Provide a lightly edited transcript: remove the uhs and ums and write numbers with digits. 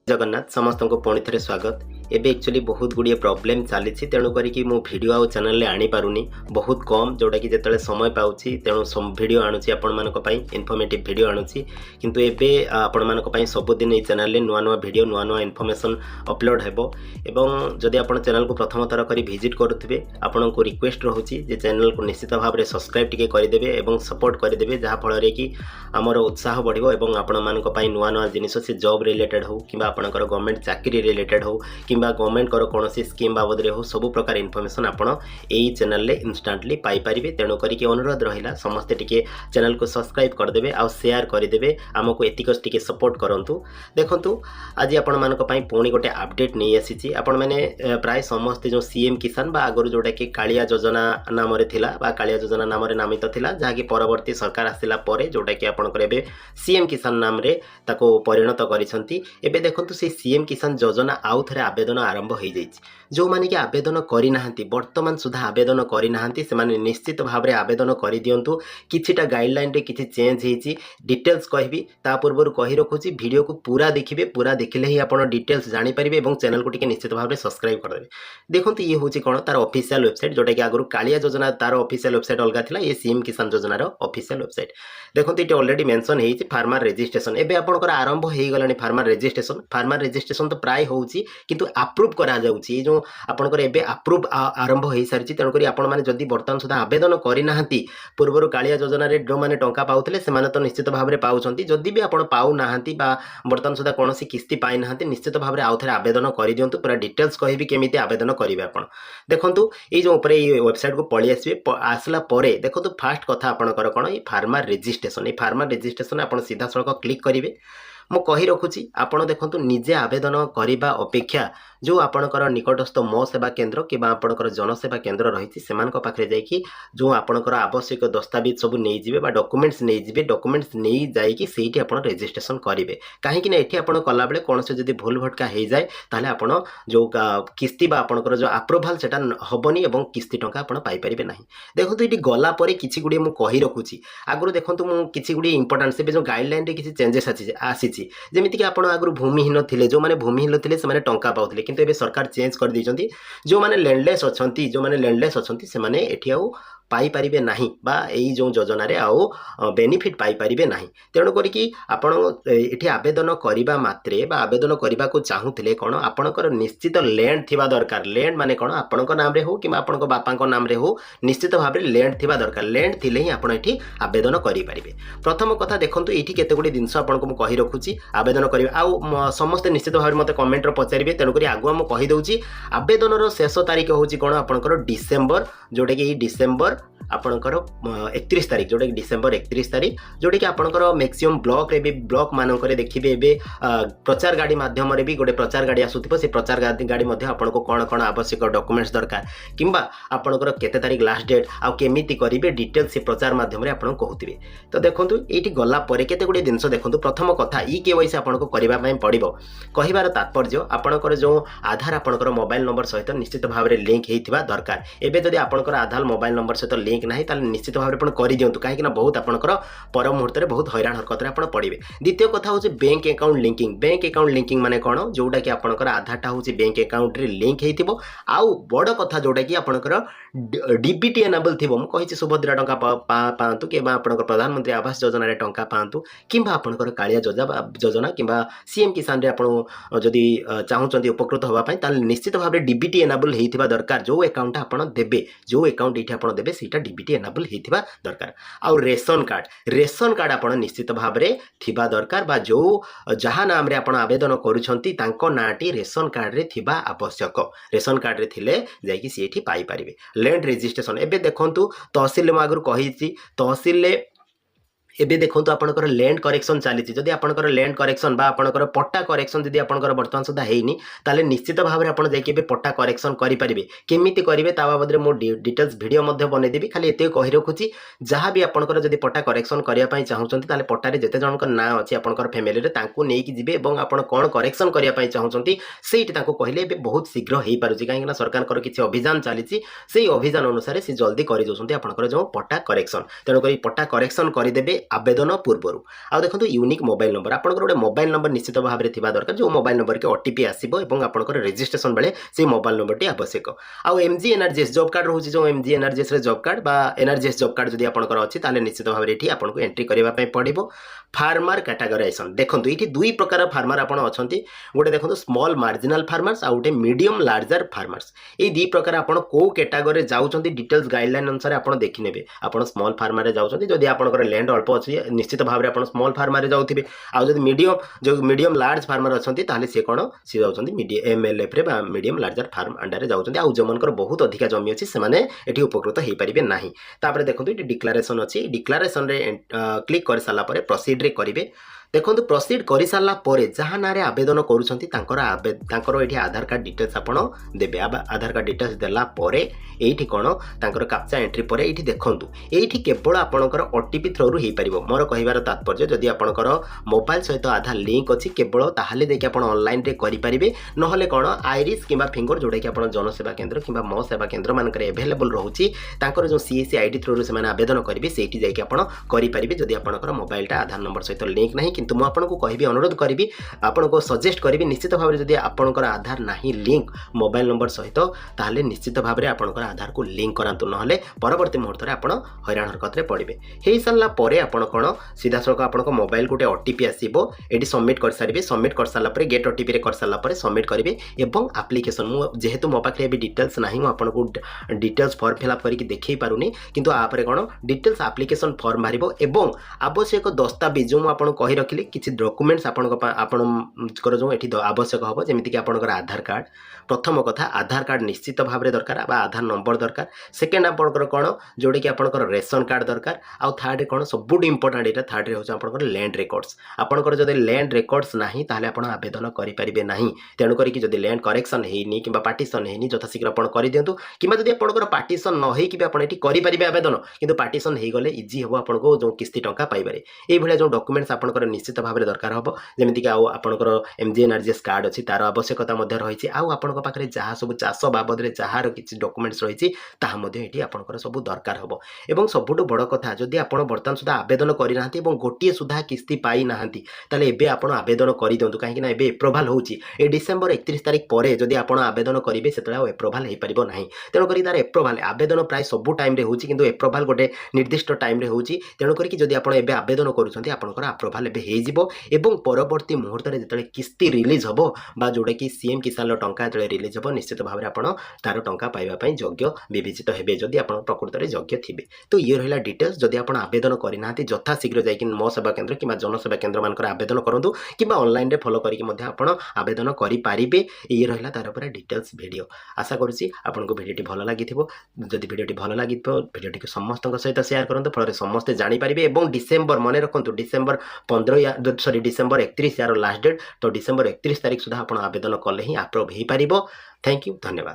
जगन्नाथ समस्त को पुणी थे स्वागत। एबे एक्चुअली बहुत गुड़िए प्रॉब्लम चली तेणुक मु भिडियो आउ चैनल रे आनी पारुनी बहुत कम जोटा कि जिते समय पाऊँ तेणु भिडियो आणुची आपण मानक इनफॉर्मेटिव भिडियो आणुची किंतु एबे आपण मानक सबुदिन ये चैनल रे नुआ नुआ भिडियो नुआ नुआ इनफॉर्मेशन अपलोड हेबो एवं जदि आपण चैनल को प्रथम थर करी विजिट करुथिबे आपण को रिक्वेस्ट रहूची जे चैनल को निश्चित भाव में सब्सक्राइब टिके करदेवे एवं सपोर्ट करदेवे जहाँ फल कि आमर उत्साह बढ़िबो एवं आपण मानक नुआ नुआ जिनिस से जॉब रिलेटेड हो कि आपणकर गवर्नमेंट चाकरी रिलेटेड हो कि गवर्नमेंट कर कौन स्कीम बाबद हो सब प्रकार इनफॉरमेशन आपण यही चैनल रे इंस्टांटली पाई परिबे। तेणु करिके अनुरोध रहिला समस्ते टिके चैनल को सब्सक्राइब करदेवे आ शेयर करदेवे आमको एतिकस टिके सपोर्ट करंतु। देखंतु आज आपण मानक पई पुणी गोटे अपडेट नहीं आसीची आपण माने प्राय समस्ते जो सीएम किसान बा आगरो जोटा कि कालिया योजना नाम रे थिला बा कालिया योजना नाम रे नामित थिला जहा कि परवर्ती सरकार आसिला परे जोटा कि आपणकर एबे सीएम किसान नाम रे ताको परिणत करिसंती। एबे देखंतु से सीएम किसान योजना आउ थरे आवेदन आरंभ हो जाइए जो माने कि आवेदन करि नाहंती वर्तमान सुधा आवेदन करि नाहंती से माने निश्चित भाव में आवेदन करि दियंतु। किछिटा गाइडलाइन रे किछि चेंज हेछि डिटेल्स कहबी ता पूर्व कहि रखुची वीडियो को पूरा देखिबे पूरा देखिले ही आपण डिटेल्स जानि परिबे एवं चैनल को टिके निश्चित भाव में सब्सक्राइब कर देबे। देखंतु ये होछि कोन तार ऑफिशियल वेबसाइट जोटा कि आगरु कालिया योजना तार ऑफिशियल वेबसाइट अलगा थिला ये सीएम किसान योजना रो ऑफिशियल वेबसाइट देखंतु इटे ऑलरेडी मेंशन हेछि फार्मर रजिस्ट्रेशन एबे आपनकर आरंभ हेइ गलानी फार्मर रजिस्ट्रेशन तो प्राय होउछि किंतु अप्रूव करा जाउछि जो आपनकर एबे अप्रूव आरंभ हेइ सारिछि। तेणु करी आपण माने जदि वर्तमान सुधा आवेदन करि नाहंती पूर्वरु कालिया योजना रे जो माने टंका पाउथले से माने तो निश्चित भाव में पाउछंती जदि भी आपण पाउ नाहंती बा वर्तमान सुधा कोनोसी किस्ती पाइ नाहंती निश्चित भाव में आउथरे आवेदन करि दियंतु पूरा डिटेल्स कहिबी केमिति आवेदन करिवे आपण। देखंतु ए जो ऊपर ए वेबसाइट को पळि आसीबे आसला परे देखंतु फास्ट कथा आपणकर कोन ए फार्मर रजिस्ट्रेशन आपण सीधा सड़क क्लिक करिवे। मु कहि रखुची आपण देखंतु निजे आवेदन करिबा अपेक्षा जो आपणकर निकटस्थ मो सेवा केन्द्र कि आपणकर जनसेवा केन्द्र रही सेमानक पाखरे जाइकी जो आपणकर आवश्यक दस्तावेज सब नहीं जिवे बा डॉक्यूमेंट्स नहीं जिवे डॉक्यूमेंट्स नहीं जाइकी सेठी आपण रजिस्ट्रेशन करिवे काहेकि ना एठी आपण कला बेले कोनसे जदी भूल भटका हे जाए ताले आपण जो किस्ती बा आपणकर जो अप्रूवल सेटा हबनी एवं किस्ती टंका आपण पाई परिबे नाही। देखंतु एठी गला परे किछि गुडी मु कहि रखुची आगुर देखंतु मु किछि गुडी इंपोर्टेंट से जो गाइडलाइन रे किछि चेंजेस आसी जेमिति कि आपण आगुर भूमिहीन थिले जो माने भूमिहीन थिले से माने टंका पाउथिले किंतु एबे सरकार चेंज कर दैछंती जो माने लैंडलेस अछंती से माने एठी आउ पाई परिबे नाही बा एई जो योजना रे आउ बेनिफिट पाई परिबे नाही। तेणु करी कि आपण एठी आवेदन करिबा मात्रे बा आवेदन करिबा को चाहुथिले कोन आपणकर निश्चित लैंड थिबा दरकार। लैंड माने कोन आपणक नाम रे हो कि आपणक बापाक नाम रे हो निश्चित भाव में लैंड थिबा दरकार। लैंड थिले ही आपण एठी आवेदन करि परिबे। प्रथम कथा देखंतु एठी केते गुडी जिंस आपणको मु कहि रखुची आवेदन करिवे आउ समस्त निश्चित भाव में मते कमेंट रो पचारिबे। तेणु करी आगुआ मु कहि दउची आवेदन रो शेष तारीख होची कोन आपणकर डिसेंबर जोटा कि डिसेंबर आपणकर 31 तारीख जोटा कि डिसेंबर 31 तारीख जोटा कि आपणकर मैक्सिमम ब्लॉक रे भी ब्लॉक मानक देखिए एवं प्रचार गाड़ी माध्यम रे भी गोटे प्रचार गाड़ी आसुथिबो से प्रचार गाड़ी मध्ये आपनको कोन कोन आवश्यक डॉक्यूमेंट्स दरकार किंबा आपणकर केते तारीख लास्ट डेट आ केमिति करिवे डिटेल से प्रचार माध्यम रे आपण कहउथिबे। तो देखंतु एठी गला परे केते गुडी जिंस देखंतु प्रथम कथा ई केवाईसी आपनको करिबा पय पड़िबो कहिबार तात्पर्य आपणकर जो आधार आपणकर मोबाइल नंबर सहित निश्चित भाव में लिंक हेइथिबा दरकार। एबे जदि आपणकर आधार मोबाइल नंबर सहित लिंक नहीं ताले निश्चित भाव में कर दिंतु कहीं बहुत आपणकर पर मुहूर्त में बहुत हैरान हरकत में पड़े। द्वितीय कथा हूँ बैंक अकाउंट लिंकिंग माने कौन जोटा कि आपणकर आधारटा हूँ बैंक अकाउंट रे लिंक हेइथिबो। आउ बड़ कथा जोटा कि आपणकर डीबीटी एनेबल थिबो मु कहिछि सुभद्रा टंका पांतु कि आपणकर प्रधानमंत्री आवास योजना रे टंका पांतु किंबा आपणकर कालिया योजना किंबा सीएम किसान रे आपण जदि चाहुचंती उपकृत होबा पय ताले निश्चित भाव में डीबीटी एनेबल हेइथिबा दरकार। जो अकाउंट आपण देबे जो अकाउंट एठी आपण देबे सेटा डीबीटी एनेबल हेइथिबा दरकार। आउ रेशन कार्ड आपण निश्चित भाव में थिबा दरकार बा जो जहाँ नाम रे आपण आवेदन करूछंती तांको नाटी रेशन कार्ड रे थिबा आवश्यक। रेशन कार्ड रे थिले जाइकी सेठी पाई परिबे। लैंड रजिस्ट्रेशन एबे देखंतु तहसील में आगु कहिछि तहसील एबे देखंतु आपणकर लैंड करेक्शन चली जदि आपणकर लैंड करेक्शन बा आपणकर पट्टा करेक्शन जदि आपणकर वर्तमान सुधा हेइनी ताले निश्चित भाव में आपण जाइके पट्टा करेक्शन करि परिबे। केमिति करिवे ता बाबद रे मो डिटेल्स वीडियो मध्ये बने देबी खाली एते कहि रखुची जहाँ भी आपणकर जदि पट्टा करेक्शन करिया पई चाहुचंती ताले पट्टा रे जते जनकर ना अछि आपणकर फैमिली रे तांकू नेकी जिवे एवं आपण कोन करेक्शन करिया पई चाहुचंती सेठी तांकू कहिले एबे बहुत शीघ्र हेइ पारुची काहे कि ना सरकार कर किछि अभियान चलीची सेही अभियान अनुसार से जल्दी करि जोसंती आपणकर जो पट्टा करेक्शन। तेणु करी पट्टा करेक्शन करि देबे आवेदन पूर्व आ देखो यूनिक मोबाइल नंबर आपंकर गोटे मोबाइल नंबर निश्चित भाव में थी दरकार जो मोबाइल नंबर के ओटीपी आसो और आपंकर रेजिस्ट्रेशन बेले से मोबाइल नंबर टी आवश्यक आउ एमजी एनआरजीएस जॉब कार्ड रोचे जो एमजी एनआरजीएस जॉब कार्ड बा एनआरजीएस जॉब कार्ड जब आपंकर अच्छी ताले निश्चित भाव में आपको एंट्री करने पड़ो फार्मर कैटेगराइजेशन देखो ये दुई प्रकार फार्मर आप गोटे देखो स्मॉल मार्जिनाल फार्मर्स आ गोटे मीडियम लार्जर फार्मर्स ये दी प्रकार आप कैटेगरी जाऊँच डिटेल्स गाइडलाइन अनुसार आप देखने आप स्मॉल फार्मर जाऊँच जदि आपंकर लैंड अल्प अच्छी निश्चित भाव में आप स्मॉल फार्मर जाऊे आउ मीडियम जो मीडियम लार्ज फार्मर अच्छा सी कौन सी जाऊँच MLF medium larger farm under जाऊँच आउ जो बहुत अधिका जमी अच्छी से उपकृत हो पारे ना देखो ये डिक्लारेसन अच्छी डिक्लारेसन क्लिक कर सारापर प्रोसीड रे करेंगे देखो प्रोसीड कर सारापर जहाँ ना आवेदन कर ये आधार कार्ड डिटेल्स आप देवे आधार कार्ड डिटेल्स देलापर ये कौन तर कैप्चा एंट्री पर ये देखूँ ये केवल आपंकर ओटीपी थ्रू हो पार मोर कहबार तात्पर्य जदि आपंकर मोबाइल सहित आधार लिंक अच्छी केवल ताहले देखिए आप ऑनलाइन रे करेंगे नहले कौन आईरिस कि फिंगर जोटा कि आप जनसेवा केन्द्र कि मो सेवा केन्द्र मानक एभेलेबल रोचे जो सीएससी आईडी थ्रू से आवेदन करेंगे से करेंगे जदि आपंकर मोबाइलटा आधार नंबर सहित लिंक ना किंतु मुझे आपको कहि अनुरोध करी आपको सजेस्ट करी निश्चित भाव में जब आपंकर आधार ना लिंक मोबाइल नंबर सहित ताहले निश्चित भाव में आपंकर आधार को लिंक करातु ना परवर्ती मुहूर्त में आप हैरान हरकत में पड़े हो सारापर आप कौन सीधा सड़क आप मोबाइल गोटे ओटीपी आसो ये सबमिट कर सारे सबमिट कर सारापर गेट ओटीपी कर सारापर सबमिट करेंगे और आप्लिकेसन जेहेतु मो पाखे डिटेल्स ना मुझे आपको डिटेल्स फॉर्म फिलअप करके देखी पारूनी किंतु आपरे कौन डिटेल्स आप्लिकेसन फॉर्म मारिबो एवं आवश्यक दस्तावेज जो मुझे कही रखिली किसी डॉक्यूमेंट्स आपणकर जो ये आवश्यक हम जमीक आपंकर आधार कार्ड प्रथम कथा आधार कार्ड निश्चित भाव में दरकार आधार नंबर दरकार सेकेंड आपंकर कौन जोड़ा कि आपंकर रेशन कार्ड दरकार आउ थर्ड कौन सब इंपोर्टाट यहाँ थर्ड हो आपंकर लैंड रेकर्ड्स आपंकर जब लैंड रेकर्ड्स ना ताले आप आवेदन करेंगे ना तेणुक जब लैंड करेक्शन होनी कि पार्टीशन होनी यथाशीघ्र आप कर दिंतु कि जब आपंकर पार्टीशन न होगी करेंगे आवेदन किंतु पार्टीशन हो गले इजी हम आपको जो किस्ती टंका पाइबारे ये जो डॉक्यूमेंट्स आपंकर निश्चित भाव में दरकार हम जमीक आपंकर एमजी एनआरजीएस कार्ड अच्छी तार आवश्यकता रही आउ पाखे जहाँ सब चाष बाबद में जार किसी डॉक्यूमेंट्स रही ये आपंकर सब दरकार हम एवं सबुठ बड़ कथा जदि आप बर्तमान सुधा आवेदन करना गोटे सुधा किस्ती पाई ना ताले एबे आप आवेदन कर दिंतु कहीं एप्रोभाल होची डिसेम्बर 31 तारिख पर जदि आप आवेदन करेंगे से एप्रोभाल हो पार ना तेणुक तार एप्रोभाल आवेदन प्राय सब टाइम हो एप्रोभाल गोटे निर्दिष्ट टाइम तेणुक जदि आप आवेदन करूँगा एप्रोभाल एवं परवर्ती मुहूर्त में जो किस्ती रिलीज हम बा जोटा कि सीएम किसान टंका जो रिलीज हम निश्चित भाव में आप तार टंका पाइबापी योग्य विवेचित हे जदि आप प्रकृत में योग्य थे तो ये रहा डिटेल्स जदि आप आवेदन करना यथाशीघ्र जाकि मो सेवा केन्द्र कि जनसेवा केन्द्र मान आवेदन करूँ कि ऑनलाइन रे फॉलो करके आवेदन करेंगे ये रहा तार पूरा डिटेल्स वीडियो आशा करुँची आपको भिडियोटी भल लगी जदि भिडियोटी भल लगी भिडियोटी समस्त सहित शेयर करूँ फल समस्ते जानीपारे और डिसेम्बर मन रखु डिसेम्बर 15 सॉरी डिसेम्बर 31 यार लास्ट डेट तो डिसेम्बर 31 तारिख सुधा आप आवेदन कले ही आप्रूव हो पार। थैंक यू धन्यवाद।